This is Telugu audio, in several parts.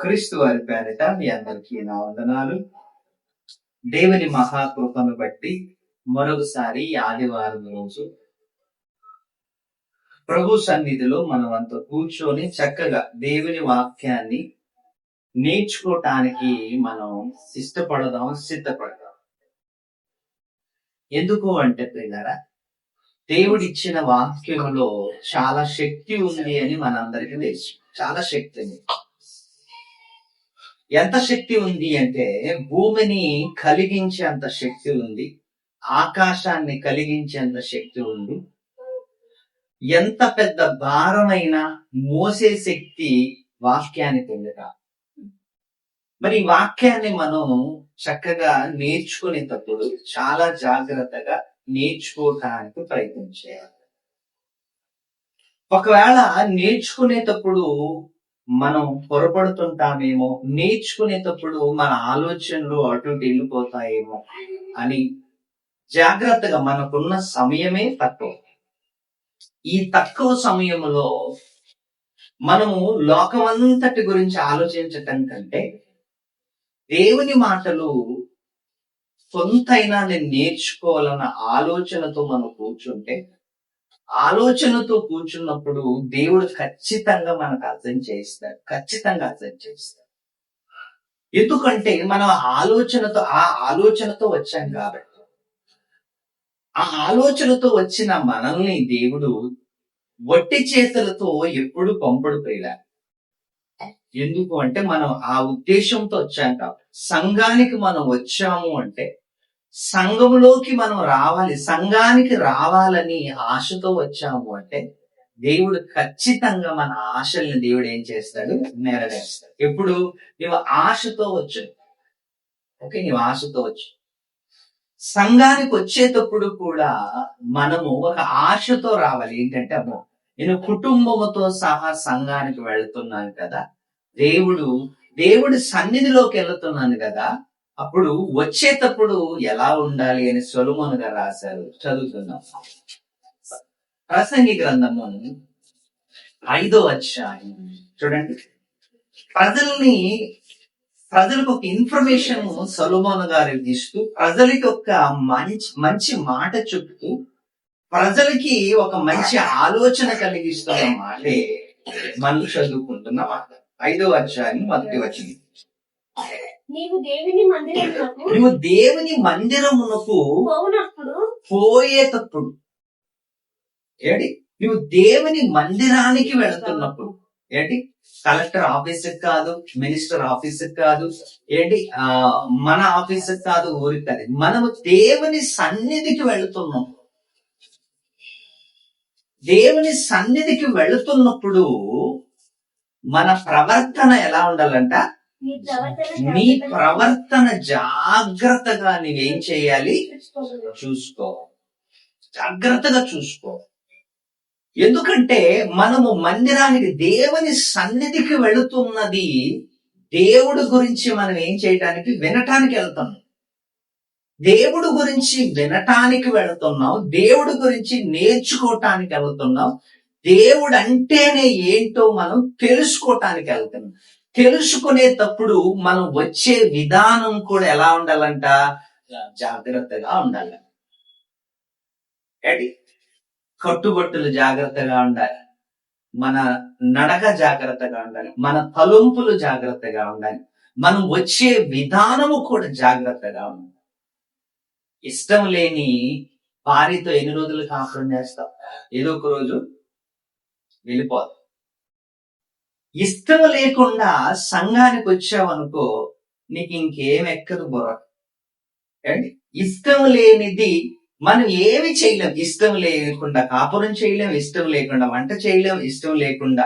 క్రీస్తు వారి పేరిట మీ అందరికీ నా వందనాలు. దేవుని మహాకృపను బట్టి మరొకసారి ఆదివారం రోజు ప్రభు సన్నిధిలో మనం అంత కూర్చొని చక్కగా దేవుని వాక్యాన్ని నేర్చుకోవటానికి మనం సిద్ధపడదాం. ఎందుకు అంటే పిల్లరా, దేవుడిచ్చిన వాక్యంలో చాలా శక్తి ఉంది అని మనందరికీ తెలుసు. చాలా శక్తి ఉంది. ఎంత శక్తి ఉంది అంటే భూమిని కలిగించేంత శక్తి ఉంది, ఆకాశాన్ని కలిగించేంత శక్తి ఉంది. ఎంత పెద్ద భారమైనా మోసే శక్తి వాక్యానికి ఉందిగా. మరి ఈ వాక్యాన్ని మనం చక్కగా నేర్చుకునేటప్పుడు చాలా జాగ్రత్తగా నేర్చుకోవటానికి ప్రయత్నం చేయాలి. ఒకవేళ నేర్చుకునేటప్పుడు మనం పొరపడుతుంటామేమో, నేర్చుకునేటప్పుడు మన ఆలోచనలు అటు వెళ్ళిపోతాయేమో అని జాగ్రత్తగా, మనకున్న సమయమే తక్కువ. ఈ తక్కువ సమయంలో మనము లోకమంతటి గురించి ఆలోచించటం కంటే దేవుని మాటలు కొంతైనా నేను నేర్చుకోవాలన్న ఆలోచనతో మనం కూర్చుంటే, ఆలోచనతో కూర్చున్నప్పుడు దేవుడు ఖచ్చితంగా మనకు అర్థం చేయిస్తాడు. ఎందుకంటే మనం ఆ ఆలోచనతో వచ్చాం కాబట్టి. ఆ ఆలోచనతో వచ్చిన మనల్ని దేవుడు వట్టి చేతులతో ఎప్పుడు పంపడు ప్రియులా. ఎందుకు అంటే మనం ఆ ఉద్దేశంతో వచ్చాం కాబట్టి. సంఘానికి మనం వచ్చాము అంటే సంఘంలోకి మనం రావాలి, సంఘానికి రావాలని ఆశతో వచ్చాము అంటే దేవుడు ఖచ్చితంగా మన ఆశల్ని దేవుడు ఏం చేస్తాడు? నెరవేరుస్తాడు. ఎప్పుడు నీవు ఆశతో వచ్చు. ఓకే, నీవు ఆశతో వచ్చు. సంఘానికి వచ్చేటప్పుడు కూడా మనము ఒక ఆశతో రావాలి. ఏంటంటే, అమ్మో నేను కుటుంబముతో సహా సంఘానికి వెళుతున్నాను కదా, దేవుడి సన్నిధిలోకి వెళుతున్నాను కదా, అప్పుడు వచ్చేటప్పుడు ఎలా ఉండాలి అని సొలొమోను గారు రాశారు. చదువుతున్నాం. ప్రసంగి గ్రంథము 5వ అధ్యాయం చూడండి. ప్రజలకు ఒక ఇన్ఫర్మేషన్ సొలొమోను గారు ఇస్తూ, ప్రజలకి ఒక మంచి మాట చెప్తూ, ప్రజలకి ఒక మంచి ఆలోచన కలిగిస్తున్న మాటే మనం చదువుకుంటున్న మాట. 5వ అధ్యాయం 1వ వచనం. నీవు దేవుని మందిరమునకు పోయేటప్పుడు, ఏంటి, నువ్వు దేవుని మందిరానికి వెళుతున్నప్పుడు, ఏంటి, కలెక్టర్ ఆఫీస్కి కాదు, మినిస్టర్ ఆఫీస్కి కాదు, ఏంటి, మన ఆఫీస్కి కాదు, ఊరికి కాదు, మనము దేవుని సన్నిధికి వెళుతున్నాం. దేవుని సన్నిధికి వెళుతున్నప్పుడు మన ప్రవర్తన ఎలా ఉండాలంట? నీ ప్రవర్తన జాగ్రత్తగా నీవేం చేయాలి? జాగ్రత్తగా చూసుకో. ఎందుకంటే మనము మందిరానికి, దేవుని సన్నిధికి వెళుతున్నది దేవుడి గురించి మనం ఏం చేయటానికి, వినటానికి వెళ్తున్నాం. దేవుడి గురించి వినటానికి వెళుతున్నాం, దేవుడి గురించి నేర్చుకోవటానికి వెళుతున్నాం, దేవుడు అంటేనే ఏంటో మనం తెలుసుకోవటానికి వెళ్తున్నాం. తెలుసుకునేటప్పుడు మనం వచ్చే విధానం కూడా ఎలా ఉండాలంట? జాగ్రత్తగా ఉండాలి. కట్టుబట్టులు జాగ్రత్తగా ఉండాలి, మన నడక జాగ్రత్తగా ఉండాలి, మన తలంపులు జాగ్రత్తగా ఉండాలి, మనం వచ్చే విధానము కూడా జాగ్రత్తగా ఉండాలి. ఇష్టం లేని భార్యతో ఎన్ని రోజులు కాపురం చేస్తాం? ఏదో ఒక రోజు వెళ్ళిపోదు. ఇష్టం లేకుండా సంఘానికి వచ్చావనుకో, నీకు ఇంకేం ఎక్కదు బుర్ర. ఇష్టం లేనిది మనం ఏమి చేయలేం. ఇష్టం లేకుండా కాపురం చేయలేం, ఇష్టం లేకుండా వంట చేయలేం, ఇష్టం లేకుండా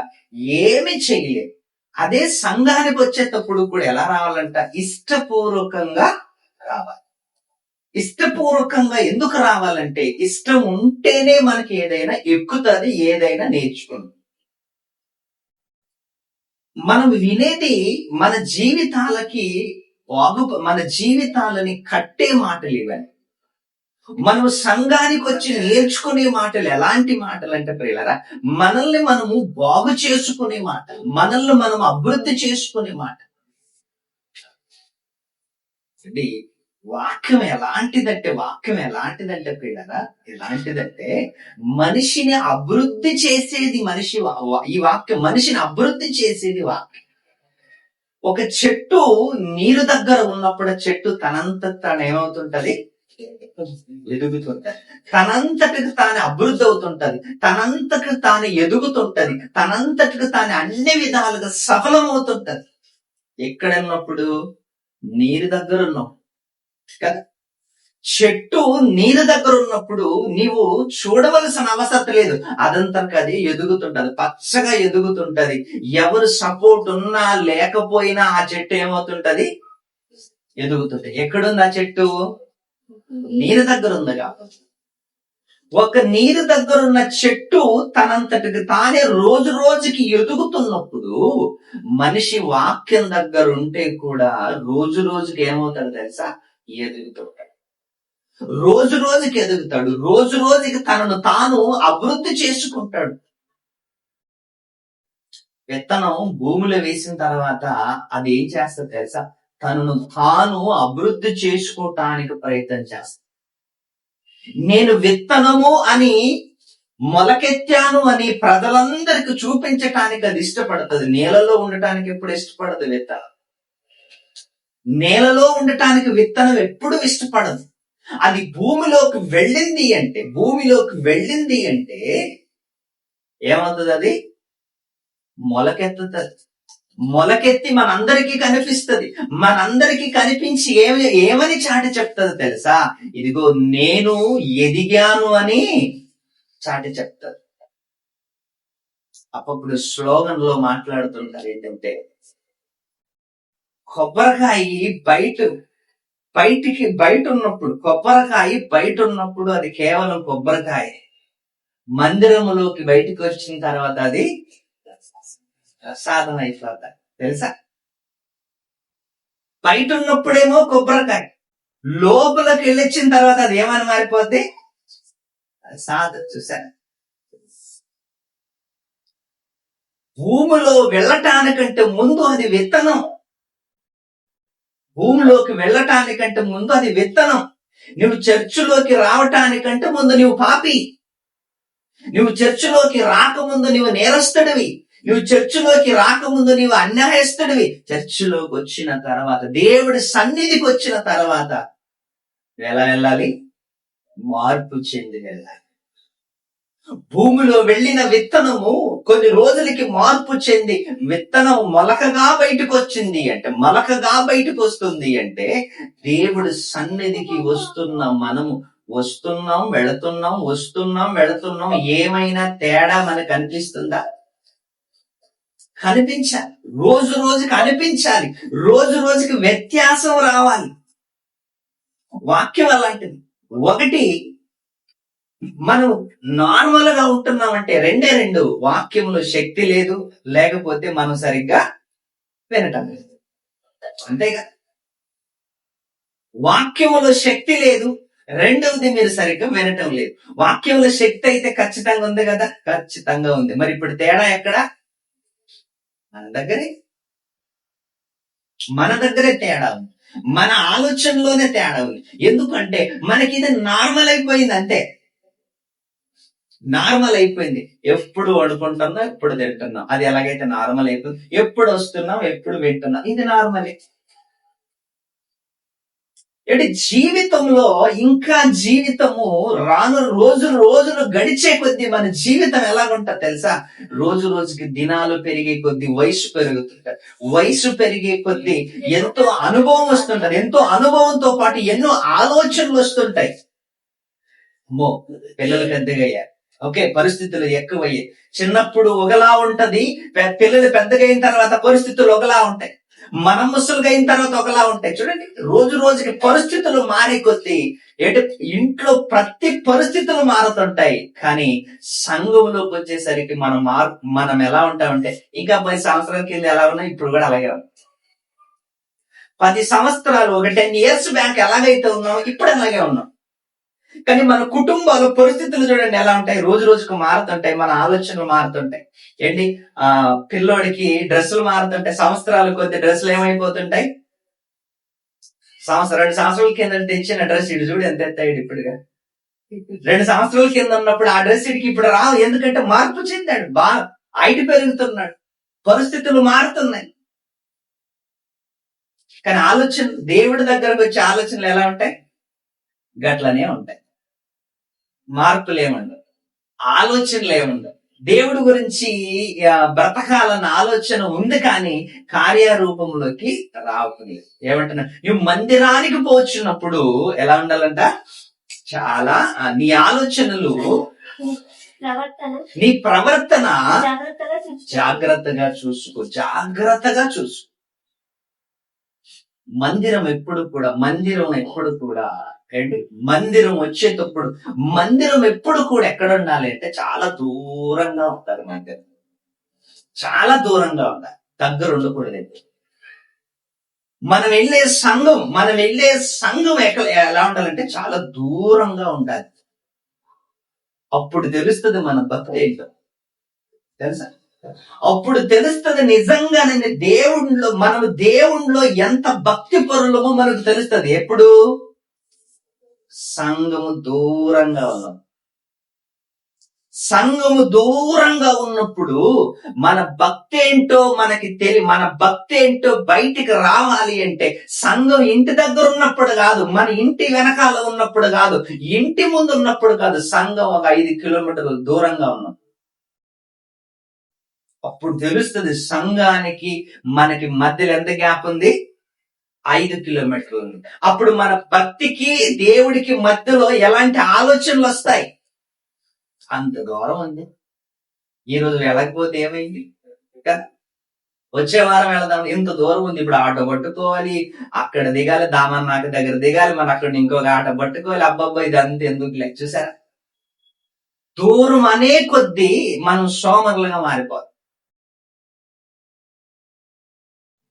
ఏమి చేయలేం. అదే సంఘానికి వచ్చేటప్పుడు కూడా ఎలా రావాలంట? ఇష్టపూర్వకంగా రావాలి. ఇష్టపూర్వకంగా ఎందుకు రావాలంటే, ఇష్టం ఉంటేనే మనకి ఏదైనా ఎక్కుతుంది, ఏదైనా నేర్చుకుంటాం. మనం వినేది మన జీవితాలని కట్టే మాటలు ఇవన్నీ. మనం సంఘానికి వచ్చి నేర్చుకునే మాటలు ఎలాంటి మాటలు అంటే ప్రియులారా, మనల్ని మనము బాగు చేసుకునే మాట, మనల్ని మనం అభివృద్ధి చేసుకునే మాట. అంటే వాక్యం ఎలాంటిదంటే ప్రియులారా, ఎలాంటిదంటే మనిషిని అభివృద్ధి చేసేది ఈ వాక్యం మనిషిని అభివృద్ధి చేసేది వాక్యం. ఒక చెట్టు నీరు దగ్గర ఉన్నప్పుడు చెట్టు తనంతట ఏమవుతుంటది, ఎదుగుతుంటది. తనంతటికి తాను అభివృద్ధి అవుతుంటది, తనంతటికి తాను ఎదుగుతుంటది, తనంతటికి తాను అన్ని విధాలుగా సఫలమవుతుంటది. ఎక్కడున్నప్పుడు? నీరు దగ్గర ఉన్నావు కదా. చెట్టు నీరు దగ్గర ఉన్నప్పుడు నీవు చూడవలసిన అవసరం లేదు, అదంతకు అది ఎదుగుతుంటది, పచ్చగా ఎదుగుతుంటది. ఎవరు సపోర్ట్ ఉన్నా లేకపోయినా ఆ చెట్టు ఏమవుతుంటది, ఎదుగుతుంటది. ఎక్కడుంది ఆ చెట్టు? నీరు దగ్గర ఉందిగా. ఒక నీరు దగ్గర ఉన్న చెట్టు తనంతటికి తానే రోజు రోజుకి ఎదుగుతున్నప్పుడు మనిషి వాక్యం దగ్గర ఉంటే కూడా రోజు రోజుకి ఏమవుతాడు తెలుసా, ఎదుగుతుంటాడు. రోజు రోజుకి ఎదుగుతాడు, రోజు రోజుకి తనను తాను అభివృద్ధి చేసుకుంటాడు. విత్తనం భూమిలో వేసిన తర్వాత అది ఏం చేస్తుంది తెలుసా, తనను తాను అభివృద్ధి చేసుకోవటానికి ప్రయత్నం చేస్తాడు. నేను విత్తనము అని మొలకెత్తాను అని ప్రజలందరికి చూపించటానికి అది ఇష్టపడుతుంది. నేలలో ఉండటానికి ఎప్పుడు ఇష్టపడదు విత్తనం. నేలలో ఉండటానికి విత్తనం ఎప్పుడు ఇష్టపడదు. అది భూమిలోకి వెళ్ళింది అంటే ఏమవుతుంది? అది మొలకెత్తుతుంది. మొలకెత్తి మనందరికీ కనిపిస్తుంది. మనందరికీ కనిపించి ఏమని చాటి చెప్తుంది తెలుసా, ఇదిగో నేను ఎదిగాను అని చాటి చెప్తారు. అప్పుడు స్లోగన్ లో మాట్లాడుతుంటారు ఏంటంటే, కొబ్బరికాయ బయట ఉన్నప్పుడు అది కేవలం కొబ్బరికాయ. మందిరములోకి బయటికి వచ్చిన తర్వాత అది ప్రసాదం అయిపోతాయి తెలుసా. బయట ఉన్నప్పుడేమో కొబ్బరికాయ, లోపలికి వెళ్ళొచ్చిన తర్వాత అది ఏమని మారిపోద్ది, ప్రసాదం. చూసాను, భూమిలో వెళ్ళటానికంటే ముందు అది విత్తనం. భూమిలోకి వెళ్ళటానికంటే ముందు అది విత్తనం. నువ్వు చర్చిలోకి రావటానికంటే ముందు నువ్వు పాపి. నువ్వు చర్చిలోకి రాకముందు నువ్వు నేరస్తుడివి. నువ్వు చర్చిలోకి రాకముందు నీవు అన్యాయస్తుడివి. చర్చిలోకి వచ్చిన తర్వాత, దేవుడి సన్నిధికి వచ్చిన తర్వాత ఎలా వెళ్ళాలి, మార్పు చెంది వెళ్ళాలి. భూమిలో వెళ్ళిన విత్తనము కొన్ని రోజులకి మార్పు చెంది విత్తనం మొలకగా బయటకు వస్తుంది అంటే దేవుడి సన్నిధికి వస్తున్న మనము వస్తున్నాం వెళుతున్నాం. ఏమైనా తేడా మనకు అనిపిస్తుందా? కనిపించాలి. రోజు రోజుకి అనిపించాలి. రోజు రోజుకి వ్యత్యాసం రావాలి. వాక్యం అలాంటిది. ఒకటి, మనం నార్మల్ గా ఉంటున్నామంటే రెండు, వాక్యంలో శక్తి లేదు, లేకపోతే మనం సరిగ్గా వినటం లేదు. అంతేగా, వాక్యంలో శక్తి లేదు, రెండవది మీరు సరిగ్గా వినటం లేదు. వాక్యంలో శక్తి అయితే ఖచ్చితంగా ఉంది కదా, ఖచ్చితంగా ఉంది. మరి ఇప్పుడు తేడా ఎక్కడ? మన దగ్గరే తేడా ఉంది. మన ఆలోచనలోనే తేడా ఉంది. ఎందుకంటే మనకి ఇది నార్మల్ అయిపోయింది. అంతే, నార్మల్ అయిపోయింది. ఎప్పుడు వండుకుంటున్నాం, ఎప్పుడు తింటున్నాం, అది ఎలాగైతే నార్మల్ అయిపోయింది. ఎప్పుడు వస్తున్నాం, ఎప్పుడు వింటున్నాం, ఇది నార్మలే. అంటే జీవితంలో ఇంకా జీవితము రాను రోజులు గడిచే కొద్దీ మన జీవితం ఎలాగుంటా తెలుసా, రోజు రోజుకి దినాలు పెరిగే కొద్దీ వయసు పెరుగుతుంటది. వయసు పెరిగే కొద్దీ ఎంతో అనుభవం వస్తుంటది. ఎంతో అనుభవంతో పాటు ఎన్నో ఆలోచనలు వస్తుంటాయి. పిల్లలు పెద్దగా అయ్యారు, ఓకే, పరిస్థితులు ఎక్కువయ్యాయి. చిన్నప్పుడు ఒకలా ఉంటది, పిల్లలు పెద్దగా అయిన తర్వాత పరిస్థితులు ఒకలా ఉంటాయి. మనం ముసలుగా అయిన తర్వాత ఒకలా ఉంటాయి. చూడండి, రోజు రోజుకి పరిస్థితులు మారే కొద్దీ ఇంట్లో ప్రతి పరిస్థితులు మారుతుంటాయి. కానీ సంఘంలోకి వచ్చేసరికి మనం ఎలా ఉంటామంటే, ఇంకా 10 సంవత్సరాల కింద ఎలా ఉన్నా ఇప్పుడు కూడా అలాగే ఉన్నాం. 10 సంవత్సరాలు, ఒక 10 years బ్యాక్ ఎలాగైతే ఉన్నాం ఇప్పుడు అలాగే ఉన్నాం. కానీ మన కుటుంబాల పరిస్థితులు చూడండి ఎలా ఉంటాయి, రోజు రోజుకు మారుతుంటాయి, మన ఆలోచనలు మారుతుంటాయి. ఏంటి పిల్లోడికి డ్రెస్సులు మారుతుంటాయి, సంవత్సరాల కొద్ది డ్రెస్సులు ఏమైపోతుంటాయి. 2 సంవత్సరాల కింద తెచ్చిన డ్రెస్ ఇటు చూడు ఎంత ఎత్తాడు ఇప్పుడుగా. 2 సంవత్సరాల కింద ఉన్నప్పుడు ఆ డ్రెస్ ఇడికి ఇప్పుడు రావు, ఎందుకంటే మార్పు చెందాడు, హైట్ పెరుగుతున్నాడు, పరిస్థితులు మారుతున్నాయి. కానీ ఆలోచన దేవుడి దగ్గరకు వచ్చే ఆలోచనలు ఎలా ఉంటాయి, గట్లనే ఉంటాయి. మార్పులు ఏముండవు, ఆలోచనలు ఏముండవు. దేవుడి గురించి బ్రతకాలన్న ఆలోచన ఉంది, కానీ కార్యరూపంలోకి రావట్లేదు. ఏమంటున్నా, నువ్వు మందిరానికి పోచున్నప్పుడు ఎలా ఉండాలంట, చాలా నీ ఆలోచనలు, నీ ప్రవర్తన జాగ్రత్తగా చూసుకో. మందిరం ఎప్పుడు కూడా ఏంటి, మందిరం వచ్చేటప్పుడు మందిరం ఎప్పుడు కూడా ఎక్కడ ఉండాలి అంటే చాలా దూరంగా ఉంటారు. మందిరం చాలా దూరంగా ఉండాలి, దగ్గర ఉండకూడదు. మనం వెళ్ళే సంఘం ఎలా ఉండాలంటే చాలా దూరంగా ఉండాలి. అప్పుడు తెలుస్తుంది మన భక్తి ఏంటో, తెలుసా? అప్పుడు తెలుస్తుంది నిజంగానే మనము దేవుణ్ణిలో ఎంత భక్తి పరులమో మనకు తెలుస్తుంది. ఎప్పుడు సంఘము దూరంగా ఉన్నప్పుడు మన భక్తి ఏంటో మన భక్తి ఏంటో బయటికి రావాలి అంటే సంఘం ఇంటి దగ్గర ఉన్నప్పుడు కాదు, మన ఇంటి వెనకాల ఉన్నప్పుడు కాదు, ఇంటి ముందు ఉన్నప్పుడు కాదు, సంఘం ఒక 5 కిలోమీటర్ల దూరంగా ఉన్నప్పుడు అప్పుడు తెలుస్తుంది. సంఘానికి మనకి మధ్యలో ఎంత గ్యాప్ ఉంది, 5 కిలోమీటర్లు ఉంది. అప్పుడు మన భక్తికి దేవుడికి మధ్యలో ఎలాంటి ఆలోచనలు వస్తాయి, అంత దూరం ఉంది. ఈ రోజు వెళ్ళకపోతే ఏమైంది, వచ్చే వారం వెళదాం, ఇంత దూరం ఉంది. ఇప్పుడు ఆటో పట్టుకోవాలి, అక్కడ దిగాలి, దామన్నాక దగ్గర దిగాలి, మన అక్కడ ఇంకొక ఆటో పట్టుకోవాలి. అబ్బబ్బా ఇదంతా ఎందుకు చూసారా, దూరం అనే కొద్దీ మనం సోమరులుగా మారిపోతాం.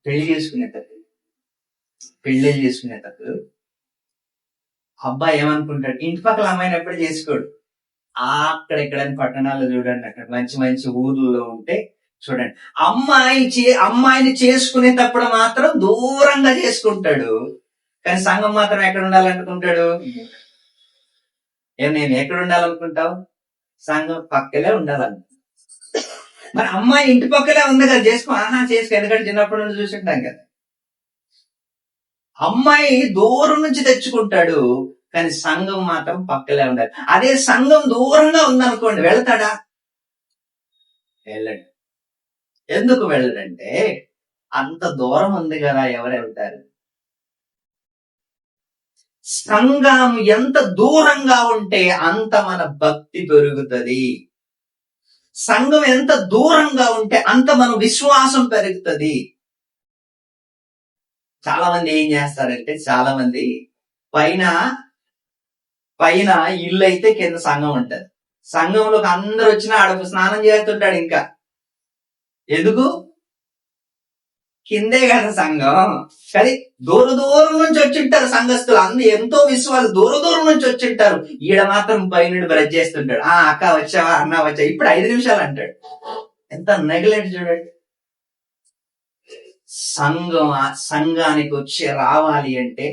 పెళ్లి చేసుకునేటప్పుడు అబ్బాయి ఏమనుకుంటాడు, ఇంటి పక్కల అమ్మాయిని ఎప్పుడు చేసుకోడు. అక్కడెక్కడైనా పట్టణాల్లో చూడండి, అక్కడ మంచి మంచి ఊర్లలో ఉంటే చూడండి, అమ్మాయిని చేసుకునేటప్పుడు మాత్రం దూరంగా చేసుకుంటాడు. కానీ సంఘం మాత్రం ఎక్కడ ఉండాలనుకుంటాడు. నేను ఎక్కడ ఉండాలనుకుంటావు, సంఘం పక్కలే ఉండాలను. మరి అమ్మాయి ఇంటి పక్కలే ఉంది కదా, చేసుకో ఎందుకంటే చిన్నప్పటి నుంచి చూసుంటాం కదా. అమ్మాయి దూరం నుంచి తెచ్చుకుంటాడు, కానీ సంఘం మాత్రం పక్కలే ఉండాలి. అదే సంఘం దూరంగా ఉందనుకోండి, వెళ్తాడా, వెళ్ళడు. ఎందుకు వెళ్ళడంటే అంత దూరం ఉంది కదా, ఎవరు వెళ్తారు. సంఘం ఎంత దూరంగా ఉంటే అంత మన భక్తి పెరుగుతుంది. సంఘం ఎంత దూరంగా ఉంటే అంత మన విశ్వాసం పెరుగుతుంది. చాలా మంది ఏం చేస్తారంటే, చాలా మంది పైన ఇల్లు అయితే కింద సంఘం ఉంటది. సంఘంలోకి అందరు వచ్చినా ఆడ స్నానం చేస్తుంటాడు. ఇంకా ఎందుకు, కిందే కదా సంఘం. కానీ దూరం నుంచి వచ్చింటారు సంఘస్థులు, అందరూ ఎంతో విశ్వాసం, దూరం నుంచి వచ్చింటారు. ఈడ మాత్రం పైన బ్రష్ చేస్తుంటాడు. అక్క వచ్చావా, అన్న వచ్చా, ఇప్పుడు 5 నిమిషాలు అంటాడు. ఎంత నెగ్లెక్ట్ చూడండి. సంఘానికి రావాలి అంటే,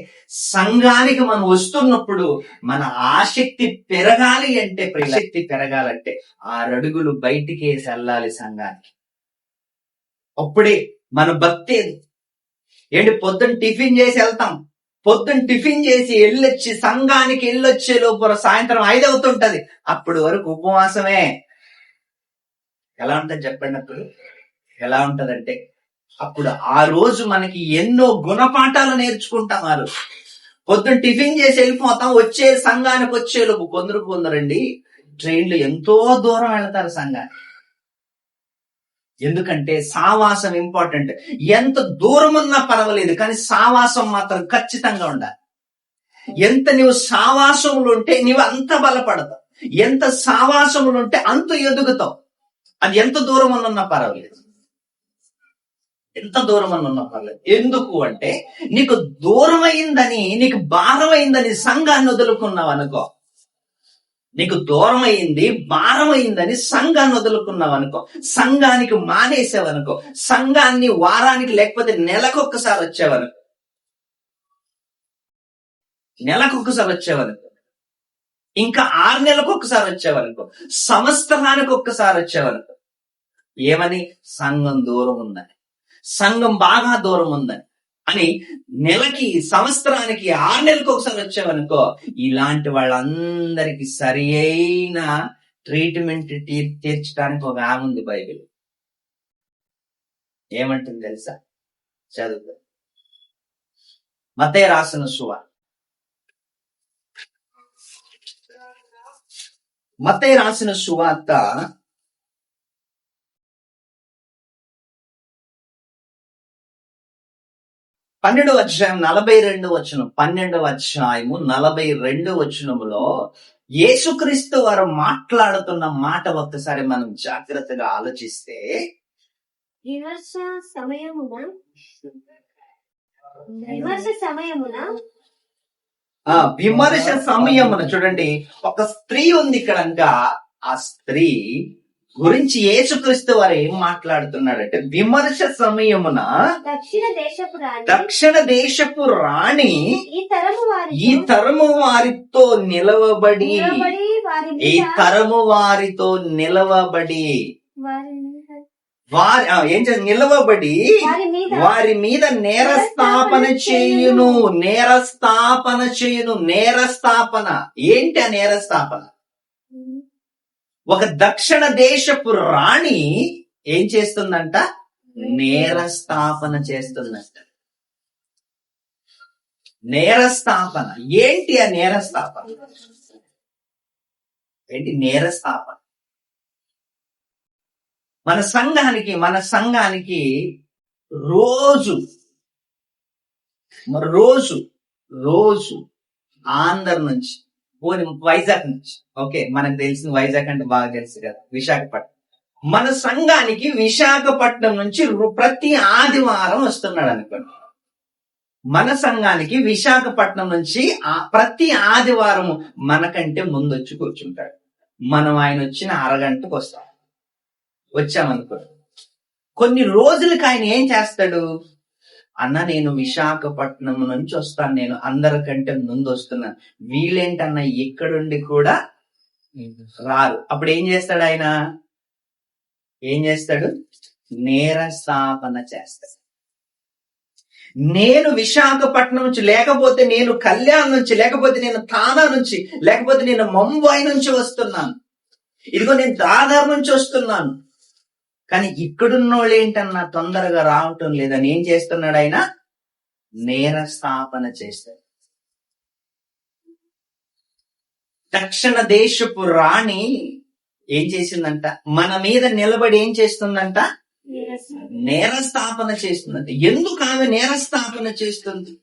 సంఘానికి మనం వస్తున్నప్పుడు మన ఆసక్తి పెరగాలి అంటే, ప్రసక్తి పెరగాలంటే 6 అడుగులు బయటికి వేసి వెళ్ళాలి సంఘానికి. అప్పుడే మన భక్తి ఏంటి. పొద్దున్న టిఫిన్ చేసి వెళ్తాం, పొద్దున్న టిఫిన్ చేసి వెళ్ళొచ్చి సంఘానికి వెళ్ళొచ్చే లోపల సాయంత్రం 5 అవుతుంటది. అప్పుడు వరకు ఉపవాసమే. ఎలా ఉంటది చెప్పండి, అప్పుడు ఎలా ఉంటదంటే, అప్పుడు ఆ రోజు మనకి ఎన్నో గుణపాఠాలు నేర్చుకుంటాం. ఆ రోజు పొద్దున్న టిఫిన్ చేసి వెళ్ళిపోతాం, వచ్చే సంఘానికి వచ్చేలోపు కొందరండి ట్రైన్లు ఎంతో దూరం వెళ్తారు సంఘానికి. ఎందుకంటే సావాసం ఇంపార్టెంట్. ఎంత దూరం ఉన్నా పర్వాలేదు, కానీ సావాసం మాత్రం ఖచ్చితంగా ఉండాలి. ఎంత నువ్వు సావాసములు ఉంటే నువ్వు అంత బలపడతావు, ఎంత సావాసములు ఉంటే అంత ఎదుగుతావు. అది ఎంత దూరం ఉన్నా పర్వాలేదు, ఎంత దూరం ఉన్నా పర్లేదు. ఎందుకు అంటే, నీకు దూరమైందని, నీకు భారమైందని సంఘాన్ని వదులుకున్నావు అనుకో, నీకు దూరం అయింది, భారం అయిందని సంఘాన్ని వదులుకున్నావనుకో, సంఘానికి మానేసావనుకో, సంఘాన్ని వారానికి లేకపోతే నెలకొక్కసారి వచ్చేవనుకో, ఇంకా 6 నెలలకు ఒక్కసారి వచ్చేవనుకో, సంవత్సరానికి ఒక్కసారి వచ్చేవనుకో, ఏమని? సంఘం దూరం ఉందని, సంఘం బాగా దూరం ఉందని అని నెలకి, సంవత్సరానికి, 6 నెలలకు ఒకసారి వచ్చావనుకో, ఇలాంటి వాళ్ళందరికీ సరి అయిన ట్రీట్మెంట్ తీర్చడానికి ఒక ఆమె ఉంది బైబిల్. ఏమంటుంది తెలుసా? చదువు. మత్తయి రాసిన సువార్త, మత్తయి రాసిన సువార్త 12వ అధ్యాయం 42వ వచనం, 12వ అధ్యాయము 42వ వచనములో యేసుక్రీస్తు వారు మాట్లాడుతున్న మాట ఒక్కసారి మనం జాగ్రత్తగా ఆలోచిస్తే, విమర్శ సమయమున చూడండి, ఒక స్త్రీ ఉంది ఇక్కడంక. ఆ స్త్రీ గురించి యేసుక్రీస్తు వారు ఏం మాట్లాడుతున్నాడంటే, విమర్శ సమయమున దక్షిణ దేశపు రాణి ఈ తరము వారితో నిలవబడి ఏం చేసి నిలవబడి వారి మీద నేరస్థాపన చేయును. నేరస్థాపన ఏంటి? ఆ నేరస్థాపన ఒక దక్షిణ దేశపు రాణి ఏం చేస్తుందంట? నేరస్థాపన చేస్తుందంట. నేరస్థాపన ఏంటి? ఆ నేరస్థాపన ఏంటి? నేరస్థాపన మన సంఘానికి రోజు ఆంధ్ర నుంచి, వైజాగ్ నుంచి, ఓకే మనకు తెలిసిన వైజాగ్ అంటే బాగా తెలుసు కదా, విశాఖపట్నం. మన సంఘానికి విశాఖపట్నం నుంచి ప్రతి ఆదివారం వస్తున్నాడు అనుకోండి. మన సంఘానికి విశాఖపట్నం నుంచి ప్రతి ఆదివారం మనకంటే ముందు వచ్చి కూర్చుంటాడు. మనం ఆయన వచ్చిన అరగంటకు వచ్చామనుకో, కొన్ని రోజులకి ఆయన ఏం చేస్తాడు? అన్న నేను విశాఖపట్నం నుంచి వస్తాను, నేను అందరికంటే ముందు వస్తున్నాను, వీళ్ళేంటన్నా ఇక్కడుండి కూడా రారు. అప్పుడు ఏం చేస్తాడు ఆయన? నేరస్థాపన చేస్తాడు. నేను విశాఖపట్నం నుంచి, లేకపోతే నేను కళ్యాణ్ నుంచి, లేకపోతే నేను థానా నుంచి, లేకపోతే నేను ముంబై నుంచి వస్తున్నాను, ఇదిగో నేను దాదర్ నుంచి వస్తున్నాను, కానీ ఇక్కడున్నోళ్ళు ఏంటన్నా తొందరగా రావటం లేదని ఏం చేస్తున్నాడు ఆయన? నేరస్థాపన చేస్తాడు. దక్షిణ దేశపు రాణి ఏం చేసిందంట? మన మీద నిలబడి ఏం చేస్తుందంట? నేరస్థాపన చేస్తుందంట. ఎందుకు ఆమె నేరస్థాపన చేస్తుంది?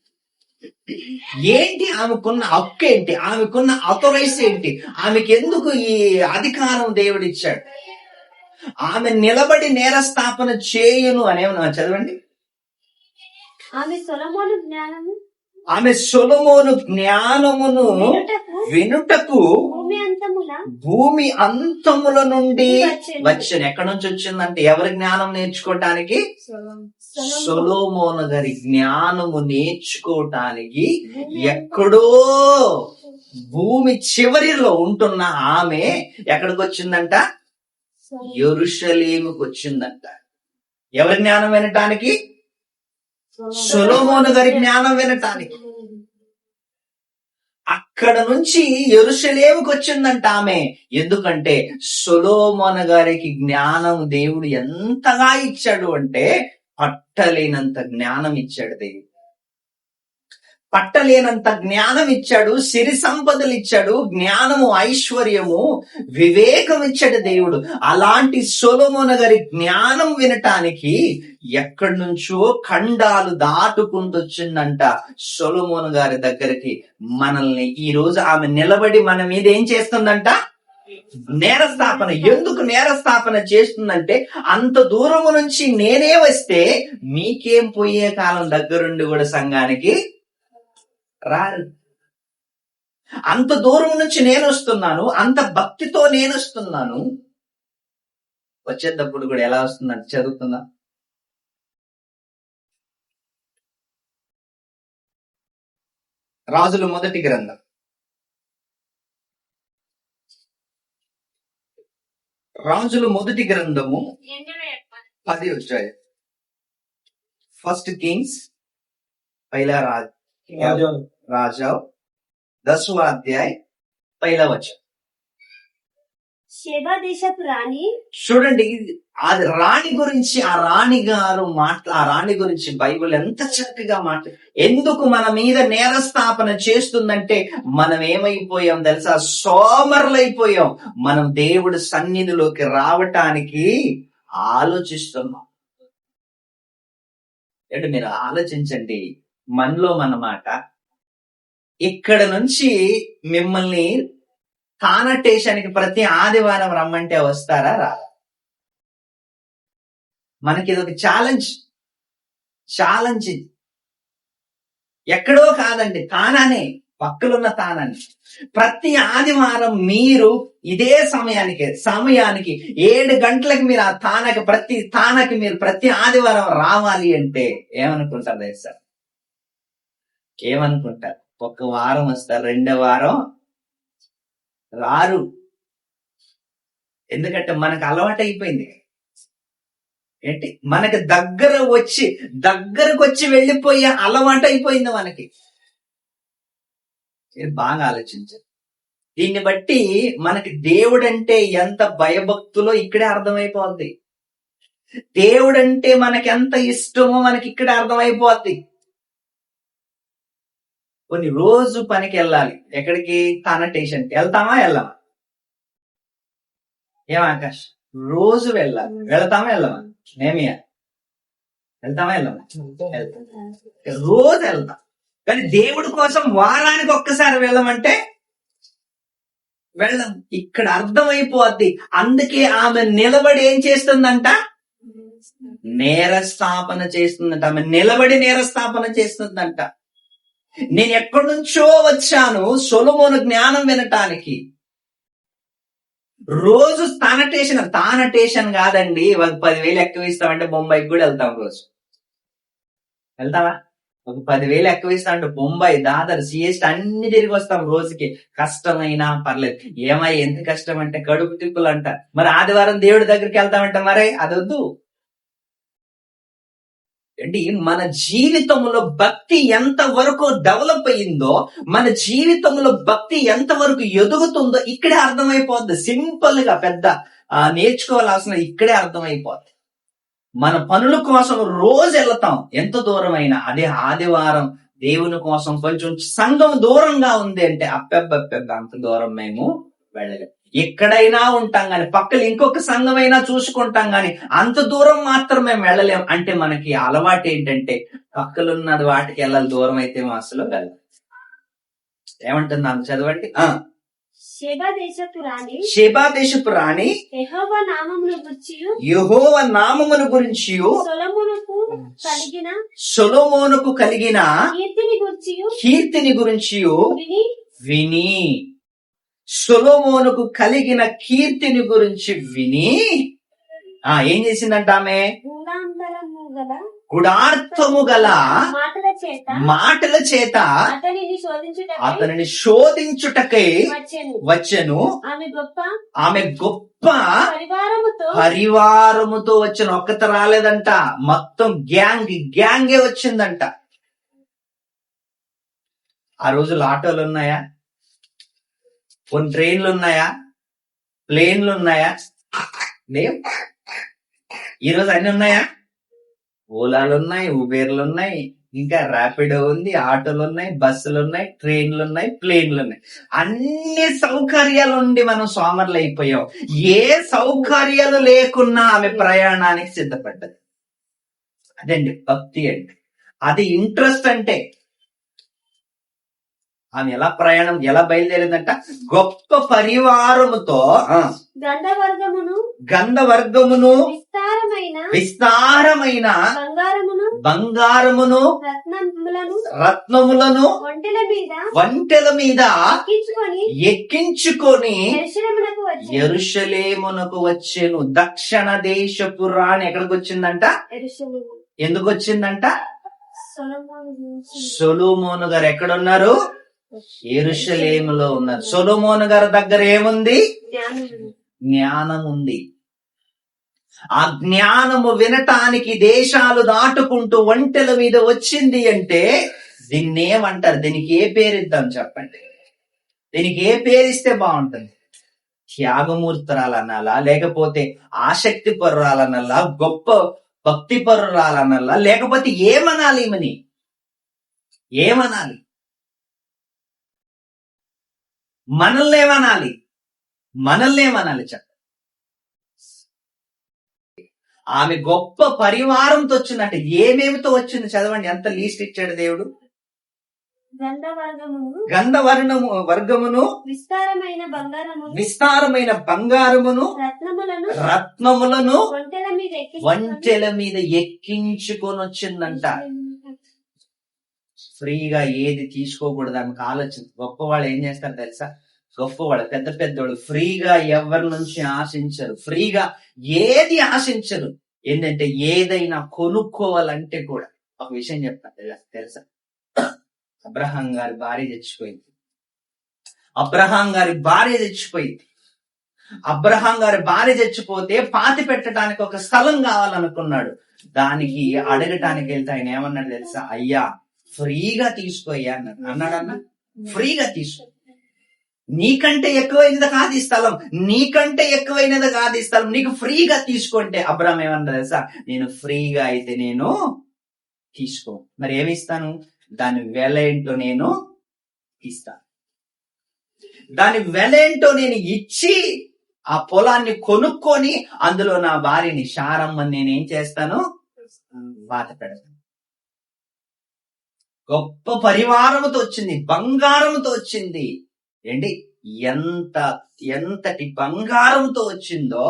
ఏంటి ఆమెకున్న హక్కు ఏంటి? ఆమెకున్న అథరైజ్ ఏంటి? ఆమెకి ఎందుకు ఈ అధికారం దేవుడిచ్చాడు? ఆమె నిలబడి నేరస్థాపన చేయును అనేమన్నా చదవండి. ఆమె సొలొమోను జ్ఞానమును వినుటకు భూమి అంతముల నుండి వచ్చిన. ఎక్కడి నుంచి వచ్చిందంటే ఎవరి జ్ఞానం నేర్చుకోవటానికి? సొలొమోను గారి జ్ఞానము నేర్చుకోవటానికి ఎక్కడో భూమి చివరిలో ఉంటున్న ఆమె ఎక్కడికి వచ్చిందంట? యెరూషలేముకు వచ్చిందంట. ఎవరి జ్ఞానం వినటానికి? సొలొమోను గారి జ్ఞానం వినటానికి. అక్కడ నుంచి యెరూషలేముకు వచ్చిందంట ఆమె. ఎందుకంటే సొలొమోను గారికి జ్ఞానం దేవుడు ఎంతగా ఇచ్చాడు అంటే పట్టలేనంత జ్ఞానం ఇచ్చాడు దేవుడు. పట్టలేనంత జ్ఞానం ఇచ్చాడు, సిరి సంపదలు ఇచ్చాడు, జ్ఞానము, ఐశ్వర్యము, వివేకం ఇచ్చాడు దేవుడు. అలాంటి సొలొమోను గారి జ్ఞానం వినటానికి ఎక్కడి నుంచో ఖండాలు దాటుకుంటూ వచ్చిందంట సొలొమోను గారి దగ్గరికి. మనల్ని ఈ రోజు ఆమె నిలబడి మన మీద ఏం చేస్తుందంట? నేరస్థాపన. ఎందుకు నేరస్థాపన చేస్తుందంటే, అంత దూరము నుంచి నేనే వస్తే మీకేం పోయే కాలం దగ్గరుండి కూడా సంఘానికి రారు. అంత దూరం నుంచి నేను వస్తున్నాను, అంత భక్తితో నేను వస్తున్నాను. వచ్చేటప్పుడు కూడా ఎలా వస్తుందంటే చదువుతుందా, రాజుల మొదటి గ్రంథం 10 అధ్యాయం. फर्स्ट किंग्स पहला राजा 10वां अध्याय पहला वचन. షేబా దేశపు రాణి చూడండి, అది రాణి గురించి, ఆ రాణి గారు ఆ రాణి గురించి బైబిల్ ఎంత చక్కగా ఎందుకు మన మీద నేరస్థాపన చేస్తుందంటే, మనం ఏమైపోయాం తెలుసా? సోమరులైపోయాం. మనం దేవుడి సన్నిధిలోకి రావటానికి ఆలోచిస్తున్నాం. అంటే మీరు ఆలోచించండి, మనలో మన మాట. ఇక్కడ నుంచి మిమ్మల్ని కానటేషన్కి ప్రతి ఆదివారం రమ్మంటే వస్తారా? రా. మనకి ఇది ఒక ఛాలెంజ్. ఎక్కడో కాదండి, తానానే, పక్కలున్న తానాన్ని. ప్రతి ఆదివారం మీరు ఇదే సమయానికి 7 గంటలకు మీరు ఆ తానకి మీరు ప్రతి ఆదివారం రావాలి అంటే ఏమనుకుంటారు సార్? ఏమనుకుంటారు? ఒక వారం వస్తారు, 2వ వారం రారు. ఎందుకంటే మనకు అలవాటు అయిపోయింది. ఏంటి, మనకి దగ్గరకు వచ్చి వెళ్ళిపోయే అలవాటు అయిపోయింది మనకి. బాగా ఆలోచించారు. దీన్ని బట్టి మనకి దేవుడంటే ఎంత భయభక్తులో ఇక్కడే అర్థమైపోద్ది. దేవుడంటే మనకి ఎంత ఇష్టమో మనకి ఇక్కడే అర్థమైపోద్ది. కొన్ని రోజు పనికి వెళ్ళాలి. ఎక్కడికి? కానటేషన్కి వెళ్తామా వెళ్ళమా? ఏం ఆకాష్, రోజు వెళ్ళాలి. వెళ్తామా వెళ్ళమా? నేమియా, వెళ్తామా వెళ్ళమా? రోజు వెళ్తాం. కానీ దేవుడి కోసం వారానికి ఒక్కసారి వెళ్ళమంటే వెళ్ళం. ఇక్కడ అర్థమైపోద్ది. అందుకే ఆమె నిలబడి ఏం చేస్తుందంట? నేరస్థాపన చేస్తుందంట. ఆమె నిలబడి నేరస్థాపన చేస్తుందంట. నేను ఎక్కడి నుంచో వచ్చాను సొలొమోను జ్ఞానం వినటానికి. రోజు తానటేషన్ కాదండి. 10,000 ఎక్కువ ఇస్తామంటే బొంబాయికి కూడా వెళ్తాం. రోజు వెళ్తావా? ఒక 10,000 ఎక్కువ ఇస్తామంటే బొంబాయి, దాదర్, సిఎస్టీ అన్ని తిరిగి వస్తాం రోజుకి. కష్టమైనా పర్లేదు. ఎంత కష్టం అంటే కడుపు తిప్పులు అంట. మరి ఆదివారం దేవుడి దగ్గరికి వెళ్తామంటే మరే అదొద్దు. అంటే మన జీవితంలో భక్తి ఎంత వరకు డెవలప్ అయ్యిందో, మన జీవితంలో భక్తి ఎంత వరకు ఎదుగుతుందో ఇక్కడే అర్థమైపోద్ది. సింపుల్ గా పెద్ద నేర్చుకోవాల్సిన ఇక్కడే అర్థమైపోద్ది. మన పనుల కోసం రోజు వెళ్తాం, ఎంత దూరమైనా. అదే ఆదివారం దేవుని కోసం కొంచెం సంఘం దూరంగా ఉంది అంటే అప్పెబ్బ అంత దూరం మేము వెళ్ళలేం. ఎక్కడైనా ఉంటాం గాని, పక్కన ఇంకొక సంఘమైనా చూసుకుంటాం గాని అంత దూరం మాత్రం మేము వెళ్ళలేం. అంటే మనకి అలవాటు ఏంటంటే పక్కలున్నది వాటికి వెళ్ళాలి, దూరం అయితే అసలు వెళ్ళాలి. ఏమంటున్నాను చదవండి. షేబా దేశపు రాణి యెహోవా నామమును గురించి సొలొమోనుకు కలిగిన కీర్తిని గురించి విని, సొలొమోనుకు కలిగిన కీర్తిని గురించి విని ఏం చేసిందంట? ఆమె గుడార్థము గల మాటల చేత అతనిని శోధించుటకై వచ్చెను. ఆమె గొప్ప పరివారముతో వచ్చిన. ఒక్కత రాలేదంట, మొత్తం గ్యాంగే వచ్చిందంట. ఆ రోజులు ఆటోలు ఉన్నాయా? కొన్ని ట్రైన్లు ఉన్నాయా? ప్లేన్లు ఉన్నాయా? లేవు. ఈరోజు అన్ని ఉన్నాయా? ఓలాలు ఉన్నాయి, ఉబేర్లు ఉన్నాయి, ఇంకా ర్యాపిడో ఉంది, ఆటోలు ఉన్నాయి, బస్సులు ఉన్నాయి, ట్రైన్లు ఉన్నాయి, ప్లేన్లు ఉన్నాయి. అన్ని సౌకర్యాలు ఉండి మనం సోమరులు అయిపోయాం. ఏ సౌకర్యాలు లేకున్నా ఆమె ప్రయాణానికి సిద్ధపడ్డది. అదండి భక్తి అంటే. అది ఇంట్రెస్ట్ అంటే. ఆమె ఎలా బయలుదేరిందంట? గొప్ప పరివారముతో గంధవర్గమును విస్తారమైన బంగారమును రత్నములను వంటెల మీద ఎక్కించుకొని యెరూషలేమునకు వచ్చెను. దక్షిణ దేశపు రాణి ఎక్కడికి వచ్చిందంట? ఎందుకు వచ్చిందంట? సొలొమోను గారు ఎక్కడున్నారు? యెరూషలేములో ఉన్నారు. సొలొమోను గారి దగ్గర ఏముంది? జ్ఞానం ఉంది. ఆ జ్ఞానము వినటానికి దేశాలు దాటుకుంటూ ఒంటెల మీద వచ్చింది అంటే దీన్ని ఏమంటారు? దీనికి ఏ పేరిద్దాం చెప్పండి? దీనికి ఏ పేరిస్తే బాగుంటుంది? త్యాగమూర్తురాలనాలా, లేకపోతే ఆసక్తి పరురాలనల్లా, గొప్ప భక్తి పరురాలనల్లా, లేకపోతే ఏమనాలి? ఏమనాలి? మనల్ని ఏమనాలి చెప్పండి? ఆమె గొప్ప పరివారంతో వచ్చిందంటే ఏమేమితో వచ్చింది చదవండి. ఎంత లీస్ట్ ఇచ్చాడు దేవుడు? వర్గమును విస్తారమైన బంగారమును రత్నములను వంటెల మీద ఎక్కించుకొని వచ్చిందంట. ఫ్రీగా ఏది తీసుకోకూడదు ఆమెకు ఆలోచన. గొప్పవాళ్ళు ఏం చేస్తారు తెలుసా? గొప్పవాళ్ళు పెద్దవాళ్ళు ఫ్రీగా ఎవరి నుంచి ఆశించరు, ఫ్రీగా ఏది ఆశించరు. ఏంటంటే ఏదైనా కొనుక్కోవాలంటే కూడా ఒక విషయం చెప్తాను తెలుసా? అబ్రహాం గారి భార్య చచ్చిపోయింది. అబ్రహాం గారి భార్య చచ్చిపోతే పాతి పెట్టడానికి ఒక స్థలం కావాలనుకున్నాడు. దానికి అడగటానికి వెళ్తే ఆయన ఏమన్నాడు తెలుసా? అయ్యా ఫ్రీగా తీసుకోయ్యా అన్నాడన్న. ఫ్రీగా తీసుకో, నీకంటే ఎక్కువైనది కాదు ఈ స్థలం, నీకు ఫ్రీగా తీసుకుంటే. అబ్రహాం ఏమన్నా తెలుసా? నేను ఫ్రీగా అయితే నేను తీసుకో, మరి ఏమిస్తాను? దాని వెల ఏంటో నేను ఇస్తాను. దాని వెల ఏంటో నేను ఇచ్చి ఆ పొలాన్ని కొనుక్కొని అందులో నా భార్యని శారమ్మని నేనేం చేస్తాను? బాధ పెడతాను. గొప్ప పరివారముతో వచ్చింది, బంగారంతో వచ్చింది. ఏంటి? ఎంతటి బంగారంతో వచ్చిందో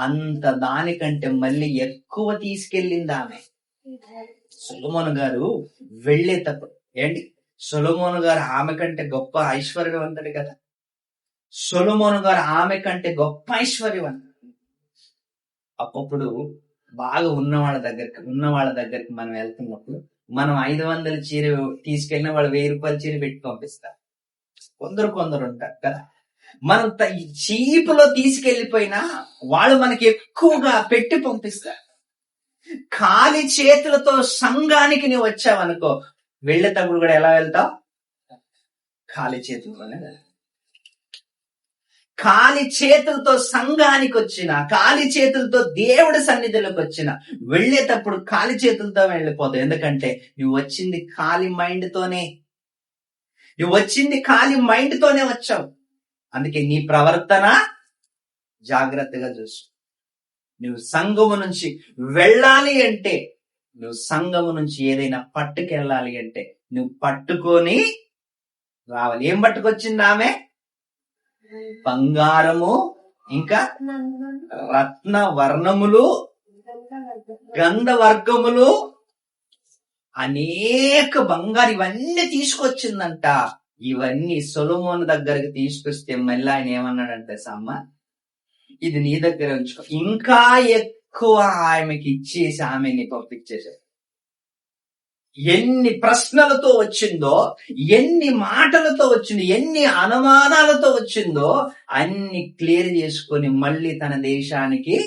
అంత దానికంటే మళ్ళీ ఎక్కువ తీసుకెళ్ళింది ఆమె. సొలొమోను గారు వెళ్ళేటప్పుడు సొలొమోను గారు ఆమె కంటే గొప్ప ఐశ్వర్యవంతుడు కదా. సొలొమోను గారు ఆమె కంటే గొప్ప ఐశ్వర్యవంతుడు. అప్పుడు బాగా ఉన్న వాళ్ళ దగ్గరికి మనం వెళ్తున్నప్పుడు మనం 500 చీర తీసుకెళ్ళిన వాళ్ళు 1000 రూపాయల చీర పెట్టి పంపిస్తారు. కొందరు ఉంటారు కదా. మనం చీపులో తీసుకెళ్లిపోయినా వాళ్ళు మనకి ఎక్కువగా పెట్టి పంపిస్తారు. ఖాళీ చేతులతో సంఘానికి నువ్వు వచ్చావనుకో, వెళ్ళేటప్పుడు కూడా ఎలా వెళ్తావు? ఖాళీ చేతులతోనే వెళ్తావు. ఖాళీ చేతులతో సంఘానికి వచ్చిన, ఖాళీ చేతులతో దేవుడి సన్నిధిలోకి వచ్చిన, వెళ్ళేటప్పుడు ఖాళీ చేతులతో వెళ్ళిపోతావు. ఎందుకంటే నువ్వు వచ్చింది ఖాళీ మైండ్ తోనే వచ్చావు. అందుకే నీ ప్రవర్తన జాగ్రత్తగా చూసు. నువ్వు సంఘము నుంచి వెళ్ళాలి అంటే, నువ్వు సంఘము నుంచి ఏదైనా పట్టుకెళ్ళాలి అంటే నువ్వు పట్టుకొని రావాలి. ఏం పట్టుకొచ్చింది ఆమె? బంగారము, ఇంకా రత్న వర్ణములు, గంధవర్గములు, అనేక బంగారు ఇవన్నీ తీసుకొచ్చిందంట. ఇవన్నీ సొలొమోను దగ్గరికి తీసుకొస్తే మళ్ళీ ఆయన ఏమన్నాడంటే, సమ్మ ఇది నీ దగ్గర ఉంచుకో. ఇంకా ఎక్కువ ఆమెకి ఇచ్చేసి ఆమెని పంపించేశాడు. ఎన్ని ప్రశ్నలతో వచ్చిందో, ఎన్ని మాటలతో వచ్చిందో, ఎన్ని అనుమానాలతో వచ్చిందో అన్ని క్లియర్ చేసుకొని మళ్ళీ తన దేశానికి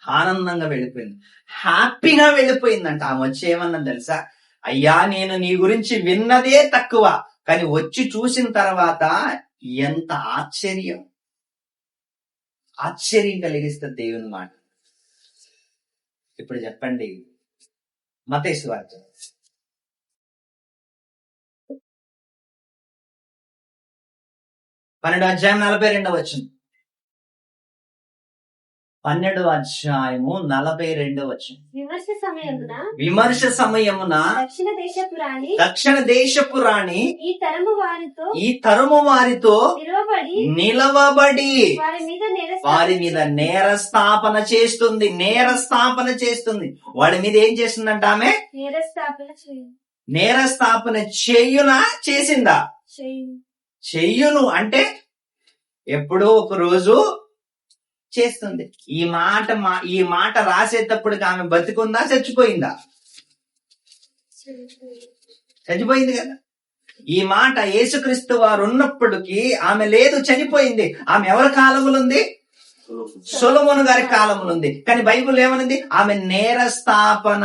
ఆనందంగా వెళ్ళిపోయింది, హ్యాపీగా వెళ్ళిపోయిందంట. ఆమె వచ్చి ఏమన్నా తెలుసా? అయ్యా నేను నీ గురించి విన్నదే తక్కువ, కానీ వచ్చి చూసిన తర్వాత ఎంత ఆశ్చర్యం కలిగిస్తుంది దేవుని మాట. ఇప్పుడు చెప్పండి, మత్తయి సువార్త 12వ అధ్యాయం 42వ వచనం. 12వ అధ్యాయము 42వ వచనం. విమర్శ సమయమున దక్షిణ దేశపు రాణి ఈ తరము వారితో నిలవబడి వారి మీద నేరస్థాపన నేరస్థాపన చేస్తుంది. వాడి మీద ఏం చేస్తుందంట ఆమె? నేరస్థాపన చేసిందా? చెయ్యును అంటే ఎప్పుడో ఒక రోజు చేస్తుంది. ఈ మాట రాసేటప్పుడు ఆమె బతికుందా, చచ్చిపోయిందా? చచ్చిపోయింది కదా. ఈ మాట యేసుక్రీస్తు వారు ఉన్నప్పటికీ ఆమె లేదు, చనిపోయింది. ఆమె ఎవరి కాలములు ఉంది? సొలొమోను గారి కాలములు ఉంది. కానీ బైబిల్ ఏమనింది? ఆమె నేరస్థాపన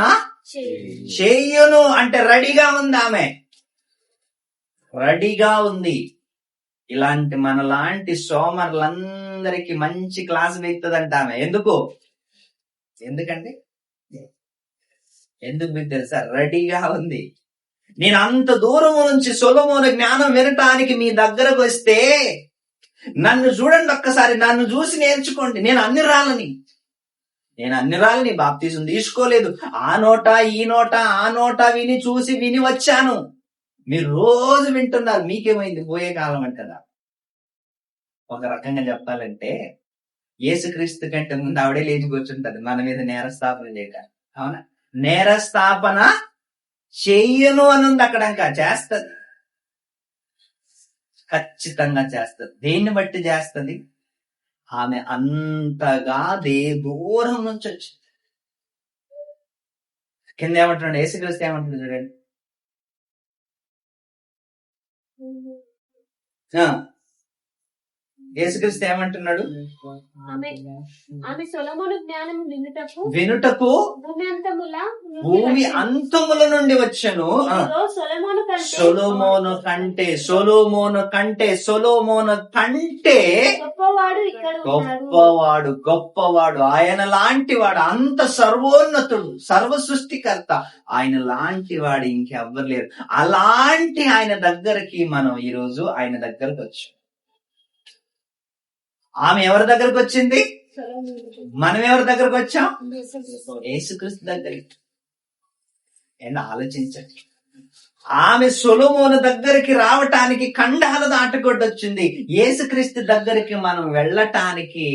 చెయ్యును అంటే రెడీగా ఉంది. ఆమె రెడీగా ఉంది. ఇలాంటి మనలాంటి సోమరులందరికీ మంచి క్లాస్ వెళ్తుందంట ఆమె. ఎందుకండి ఎందుకు మీకు తెలుసా? రెడీగా ఉంది. నేను అంత దూరం నుంచి సొలొమోను జ్ఞానం వినటానికి మీ దగ్గరకు వస్తే నన్ను చూడండి ఒక్కసారి, నన్ను చూసి నేర్చుకోండి. నేను అన్ని రాళ్ళని బాప్తిజం తీసుకోలేదు. ఆ నోట ఆ నోట విని వచ్చాను. మీరు రోజు వింటున్నారు. మీకేమైంది? పోయే కాలం అంటారా? ఒక రకంగా చెప్పాలంటే యేసుక్రీస్తు కంటే ముందు ఆవిడే లేచి కూర్చుంటది మన మీద నేరస్థాపన చేయటానికి. అవునా? నేరస్థాపన చెయ్యను అని ఉంది అక్కడ. ఇంకా చేస్తది, ఖచ్చితంగా చేస్తది. దేన్ని బట్టి చేస్తది? ఆమె అంతగా దూరం నుంచి వచ్చింది. కింద ఏమంటున్నాడు యేసుక్రీస్తు? ఏమంటున్నాడు చూడండి. యేసుక్రీస్తు ఏమంటున్నాడు? ఆమె సొలొమోను జ్ఞానం వినుటకు భూమి అంతముల నుండి వచ్చెను. సొలొమోను కంటే గొప్పవాడు ఆయన లాంటి వాడు, అంత సర్వోన్నతుడు, సర్వ సృష్టికర్త. ఆయన లాంటి వాడు ఇంకెవ్వరు లేరు. అలాంటి ఆయన దగ్గరికి మనం ఈరోజు ఆయన దగ్గరకు వచ్చాం. ఆమె ఎవరి దగ్గరకు వచ్చింది? మనం ఎవరి దగ్గరకు వచ్చాం? యేసుక్రీస్తు దగ్గరికి. ఆలోచించండి. ఆమె సొలొమోను దగ్గరికి రావటానికి ఖండాలు దాటుకొట్టొచ్చింది. యేసుక్రీస్తు దగ్గరికి మనం వెళ్ళటానికి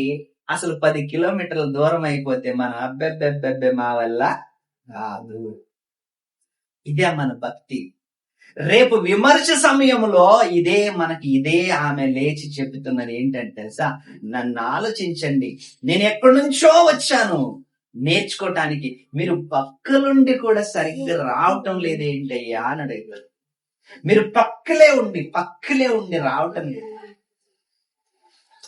అసలు 10 కిలోమీటర్ల దూరం అయిపోతే మనం అబ్బెబ్బెబ్బెబ్బె మా వల్ల కాదు. ఇదే మన భక్తి. రేపు విమర్శ సమయంలో ఇదే ఆమె లేచి చెబుతున్నది ఏంటంటే తెలుసా? నన్ను ఆలోచించండి, నేను ఎక్కడి నుంచో వచ్చాను నేర్చుకోవటానికి, మీరు పక్కలుండి కూడా సరిగ్గా రావటం లేదేంటయ్యా అని అడిగారు. మీరు పక్కలే ఉండి రావటం లేదు.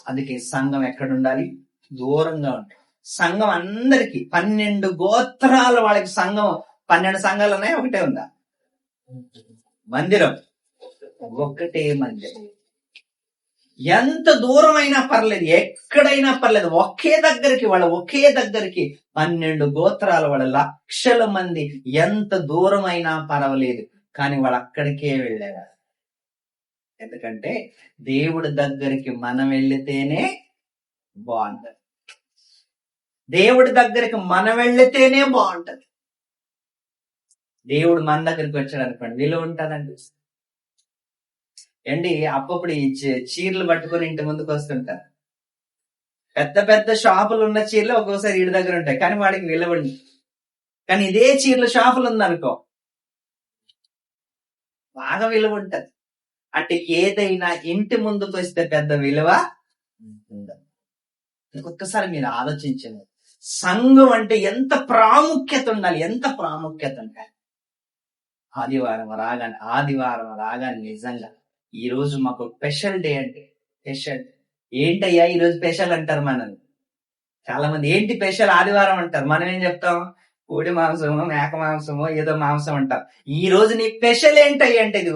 అందుకే సంఘం ఎక్కడుండాలి? దూరంగా ఉండాలి. సంఘం అందరికి 12 గోత్రాల వాళ్ళకి సంఘం. 12 సంఘాలు ఉన్నాయి, ఒకటే ఉందా? మందిరం ఒక్కటే మందిరం. ఎంత దూరమైనా పర్లేదు, ఎక్కడైనా పర్లేదు, ఒకే దగ్గరికి 12 గోత్రాల వాళ్ళ లక్షల మంది ఎంత దూరమైనా పర్వాలేదు, కానీ వాళ్ళు అక్కడికే వెళ్ళారు. ఎందుకంటే దేవుడి దగ్గరికి మనం వెళ్తేనే బాగుంటది. దేవుడి దగ్గరికి మనం వెళ్తేనే బాగుంటది. దేవుడు మన దగ్గరికి వచ్చాడు అనుకోండి, విలువ ఉంటుందండి. అప్పుడు ఈ చీరలు పట్టుకొని ఇంటి ముందుకు వస్తుంటారు. పెద్ద పెద్ద షాపులు ఉన్న చీరలు ఒక్కోసారి ఇంటి దగ్గర ఉంటాయి, కానీ వాడికి విలువ ఉంది. కానీ ఇదే చీరల షాపులు ఉందనుకో, బాగా విలువ ఉంటది. అంటే ఏదైనా ఇంటి ముందుకు వస్తే పెద్ద విలువ ఉండదు. ఒక్కసారి మీరు ఆలోచించండి, సంఘం అంటే ఎంత ప్రాముఖ్యత ఉండాలి, ఎంత ప్రాముఖ్యత ఉండాలి. ఆదివారం రాగానే నిజంగా ఈ రోజు మాకు స్పెషల్ డే అంటే స్పెషల్. ఏంటయ్యా ఈరోజు స్పెషల్ అంటారు మనల్ని చాలా మంది. ఏంటి స్పెషల్? ఆదివారం అంటారు. మనం ఏం చెప్తాం? కోడి మాంసమో మేక మాంసమో ఏదో మాంసం అంటాం. ఈ రోజు నీ స్పెషల్ ఏంటయ్యా అంటే ఇది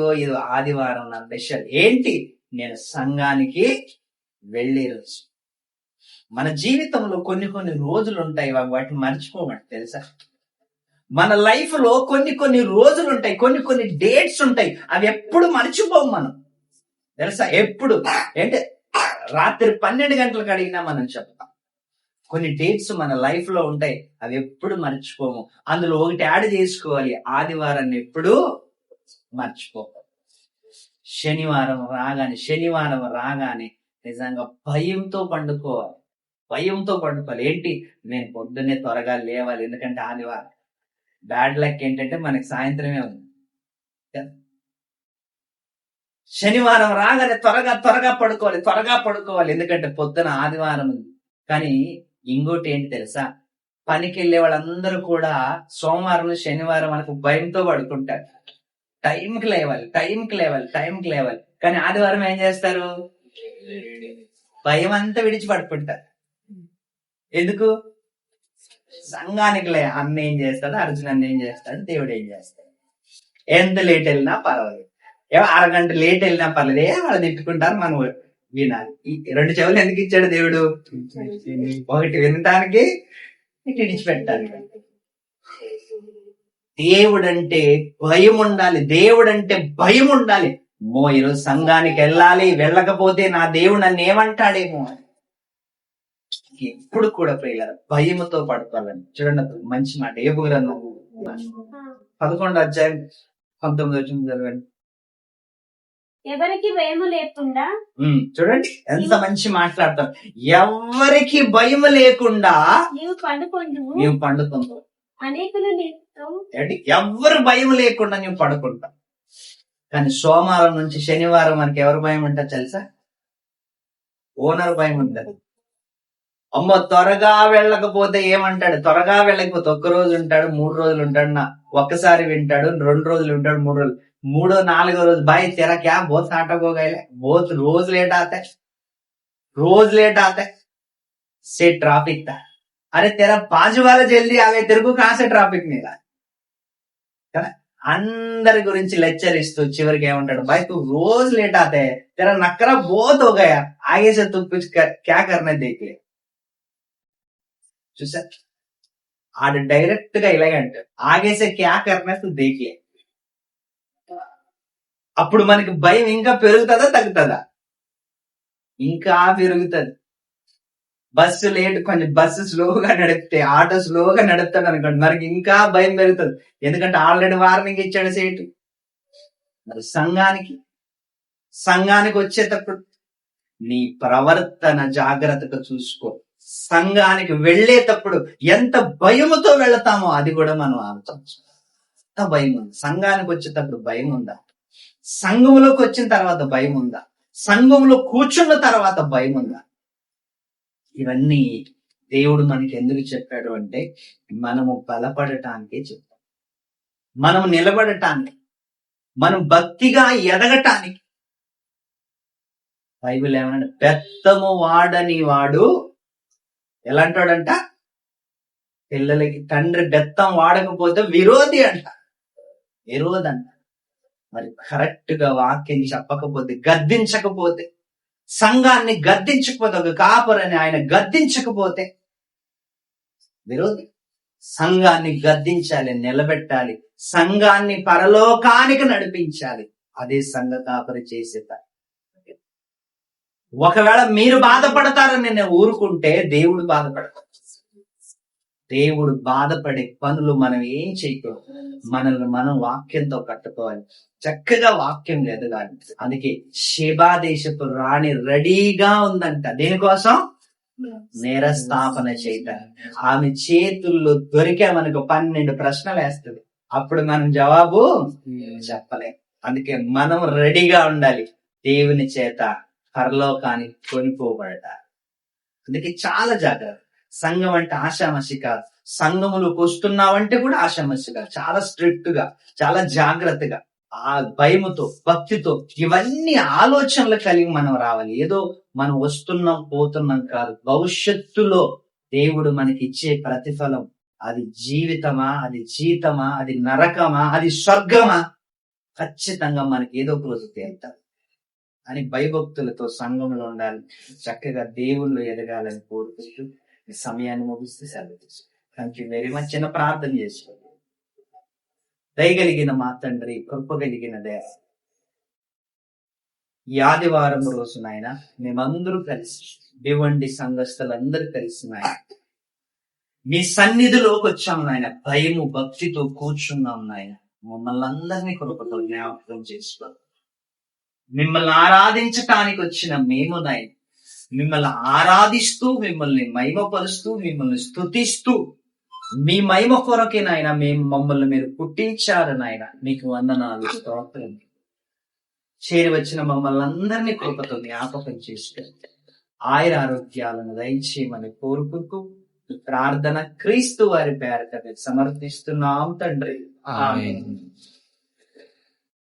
ఆదివారం నా స్పెషల్. ఏంటి? నేను సంఘానికి వెళ్ళే రోజు. మన జీవితంలో కొన్ని రోజులు ఉంటాయి, వాటిని మర్చిపోమండి తెలుసా? మన లైఫ్ లో కొన్ని రోజులు ఉంటాయి, కొన్ని డేట్స్ ఉంటాయి, అవి ఎప్పుడు మర్చిపోం మనం తెలుసా? ఎప్పుడు అంటే రాత్రి 12 గంటలకు అడిగినా మనం చెప్తాం. కొన్ని డేట్స్ మన లైఫ్ లో ఉంటాయి, అవి ఎప్పుడు మర్చిపోము. అందులో ఒకటి యాడ్ చేసుకోవాలి, ఆదివారాన్ని ఎప్పుడు మర్చిపోము. శనివారం రాగానే నిజంగా భయంతో పండుకోవాలి. ఏంటి, నేను పొద్దున్నే త్వరగా లేవాలి, ఎందుకంటే ఆదివారం. బ్యాడ్ లక్ ఏంటంటే మనకి సాయంత్రమే ఉంది. శనివారం రాగానే త్వరగా పడుకోవాలి, ఎందుకంటే పొద్దున ఆదివారం ఉంది. కానీ ఇంకోటి ఏంటి తెలుసా, పనికి వెళ్ళే వాళ్ళందరూ కూడా సోమవారం శనివారం మనకు భయంతో పడుకుంటారు. టైంకి లేవాలి. కానీ ఆదివారం ఏం చేస్తారు, భయం అంతా విడిచి పడుకుంటారు. ఎందుకు? సంఘానికి అన్న ఏం చేస్తాడు, అర్జున్ అన్న ఏం చేస్తాడు, దేవుడు ఏం చేస్తాడు. ఎంత లేట్ వెళ్ళినా పర్వాలేదు, అరగంట లేట్ వెళ్ళినా పర్లేదు, వాళ్ళు తిట్టుకుంటారు, మనం వినాలి. ఈ 2 చెవులు ఎందుకు ఇచ్చాడు దేవుడు? ఒకటి వినటానికి, ఇటు విడిచిపెట్టాలి. దేవుడంటే భయం ఉండాలి. ఈరోజు సంఘానికి వెళ్ళకపోతే నా దేవుడు నన్ను ఏమంటాడేమో. ఎప్పుడు కూడా ప్రియులారా భయముతో పడుకోవాలని. చూడండి, మంచి మాట. యోబు గ్రంథం 11వ అధ్యాయం 19వ వచనం చదవండి. ఎవరికి భయము లేకుండా, చూడండి ఎంత మంచి మాట్లాడతాం. ఎవరికి భయము లేకుండా నీవు పండుకుంటావు. అనేకులు ఎవరు భయం లేకుండా నువ్వు పడుకుంటావు. కానీ సోమవారం నుంచి శనివారం మనకి ఎవరు భయం ఉంటుంది తెలుసా? ఓనర్ భయం ఉంటుంది. అమ్మో త్వరగా వెళ్ళకపోతే ఏమంటాడు, త్వరగా వెళ్ళకపోతే 1 రోజు ఉంటాడు, 3 రోజులు ఉంటాడు, ఒక్కసారి వింటాడు, 2 రోజులు ఉంటాడు, 3 రోజులు, 3వ 4వ రోజు బాయ్ తెరా క్యా బోత్ నాటक हो गए, बहुत रोज लेट आते से ट्रैफिक था, अरे तेरा बाजू वाला जल्दी आ गए, तेरे को कहां से ट्रैफिक मिला. అందరి గురించి లెక్చర్ ఇస్తూ చివరికి ఏమంటాడు, బాయ్ తూ రోజ్ లేట్ ఆతే తెరా నక్కరా బోత్ हो गया, आगे से तू कुछ क्या करना देख ले. చూసా, ఆడు డైరెక్ట్ గా ఇలాగే అంటాడు, ఆగేసే క్యా కర్నా తూ దేఖ్ లే. అప్పుడు మనకి భయం ఇంకా పెరుగుతుందా తగ్గుతుందా? ఇంకా పెరుగుతుంది. బస్సు లేట్, కొంచెం బస్సు స్లోగా నడిపితే, ఆటో స్లోగా నడుపుతాడు అనుకోండి, మనకి ఇంకా భయం పెరుగుతుంది. ఎందుకంటే ఆల్రెడీ వార్నింగ్ ఇచ్చాడు సేటు. మరి సంఘానికి వచ్చేటప్పుడు నీ ప్రవర్తన జాగ్రత్తగా చూసుకో. సంఘానికి వెళ్ళేటప్పుడు ఎంత భయముతో వెళతామో అది కూడా మనం ఆలోచించాలి. ఎంత భయం ఉంది సంఘానికి వచ్చేటప్పుడు? భయం ఉందా? సంఘంలోకి వచ్చిన తర్వాత భయం ఉందా? సంఘంలో కూర్చున్న తర్వాత భయం ఉందా? ఇవన్నీ దేవుడు మనకి ఎందుకు చెప్పాడు అంటే, మనము బలపడటానికే చెప్పాడు, మనము నిలబడటానికి, మనం భక్తిగా ఎదగటానికి. బైబిల్ ఏమన్నా, బెత్తము వాడని వాడు ఎలాంటాడంట, పిల్లలకి తండ్రి బెత్తం వాడకపోతే విరోధి అంట. మరి కరెక్ట్ గా వాక్యం చెప్పకపోతే, గద్దించకపోతే, సంఘాన్ని గద్దించకపోతే, ఒక కాపరని ఆయన గద్దించకపోతే విరోధి. సంఘాన్ని గద్దించాలి, నిలబెట్టాలి, సంఘాన్ని పరలోకానికి నడిపించాలి. అదే సంఘ కాపరి చేసే పని. ఒకవేళ మీరు బాధపడతారని నేను ఊరుకుంటే దేవుడు బాధపడతాడు. దేవుడు బాధపడే పనులు మనం ఏం చేయకూడదు. మనల్ని మనం వాక్యంతో కట్టుకోవాలి, చక్కగా వాక్యం ఎదగాలి. అందుకే షేబా దేశపు రాణి రెడీగా ఉందంట. దేనికోసం? నేరస్థాపన చేయటానికి. ఆమె చేతుల్లో దొరికే మనకు 12 ప్రశ్నలు వేస్తుంది, అప్పుడు మనం జవాబు చెప్పలేం. అందుకే మనం రెడీగా ఉండాలి, దేవుని చేత పరలోకానికి కొనిపోబడతారు. అందుకే చాలా జాగ్రత్త. సంఘం అంటే ఆషామషి కాదు. సంఘములకు వస్తున్నావంటే కూడా ఆషామషి కాదు. చాలా స్ట్రిక్ట్ గా, చాలా జాగ్రత్తగా, ఆ భయముతో, భక్తితో, ఇవన్నీ ఆలోచనలు కలిగి మనం రావాలి. ఏదో మనం వస్తున్నాం పోతున్నాం కాదు. భవిష్యత్తులో దేవుడు మనకి ఇచ్చే ప్రతిఫలం, అది జీవితమా, అది జీతమా, అది నరకమా, అది స్వర్గమా, ఖచ్చితంగా మనకి ఏదో ఒక రోజు తేలుతారు అని భయభక్తులతో సంఘంలో ఉండాలి. చక్కగా దేవుళ్ళు ఎదగాలని కోరుకుంటూ ఈ సమయాన్ని ముగిస్తే సెలవు తీసుకుంటాం. Thank you very much. చిన్న ప్రార్థన చేసుకోండి. దయగలిగిన మా తండ్రి, కృపగలిగిన దేవ, ఈ ఆదివారం రోజు నాయన మేమందరూ కలిసి భివండి సంఘస్థులందరూ కలిసి నాయన మీ సన్నిధిలోకి వచ్చాం నాయన, భయము భక్తితో కూర్చున్నాం నాయన. మమ్మల్ని అందరినీ కృపతో జ్ఞాపకం చేసుకో. మిమ్మల్ని ఆరాధించటానికి వచ్చిన మేము నాయన, మిమ్మల్ని ఆరాధిస్తూ, మిమ్మల్ని మహిమపరుస్తూ, మిమ్మల్ని స్తుతిస్తూ, మీ మహిమ కొరకే నాయన మమ్మల్ని మీరు పుట్టించారు నాయన. మీకు వందనాలు, స్తోత్రం. చేరి వచ్చిన మమ్మల్ని అందరినీ కృపతో జ్ఞాపకం చేసుకో. ఆయుర ఆరోగ్యాలను దయచేయమని కోరుకుంటూ ప్రార్థన క్రీస్తు వారి పేరట సమర్పిస్తున్నాం తండ్రి. ఆమేన్.